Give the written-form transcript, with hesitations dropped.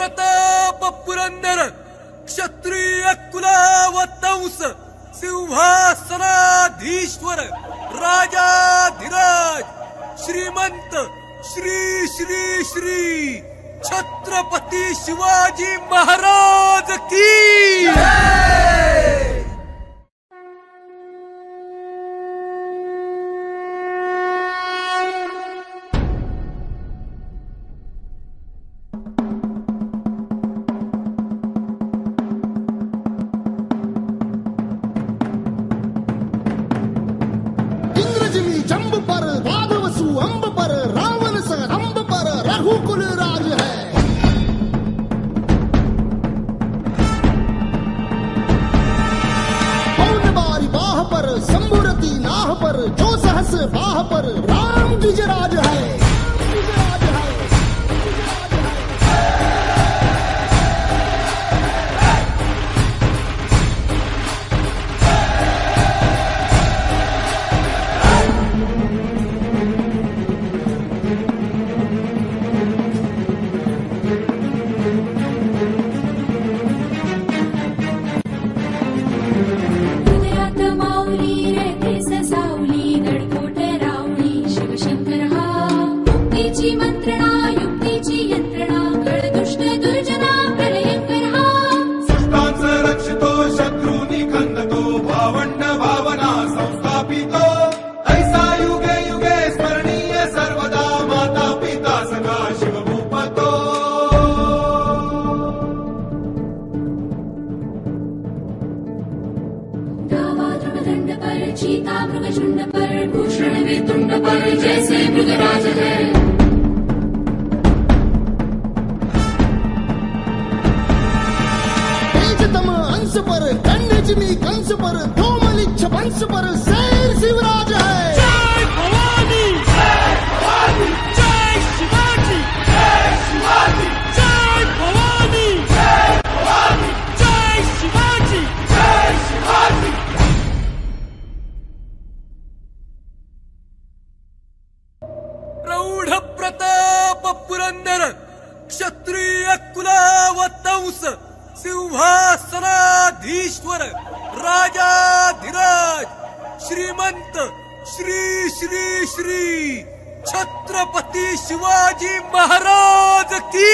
प्रताप पुरंदर क्षत्रिय कुलावतंस सिंहासनाधीश्वर राजाधिराज श्रीमंत श्री श्री श्री छत्रपती शिवाजी महाराज की जंब पर राघवसु अंब पर रावण स रंब पर रघुकुल राज है। पौन बारी बाह पर शंभुरती नाह पर जो सहस बाह पर राम द्विजराज है। चीता मृगशुंड पर भूषण वेतुंड पर जैसे मृगराज है। तेजतम अंश पर खंडजमी कंस पर धूमलिच्छ वंश पर शेर शिवराज है। जय भवानी जय भवानी जय शिवाजी जय शिवाजी जय भवानी जय भवानी जय शिवाजी जय शिवाजी। प्रौढ प्रताप पुरंदर क्षत्रिय कुलावतंस सिंहासनाधीश्वर राजाधिराज श्रीमंत श्री श्री श्री छत्रपती शिवाजी महाराज की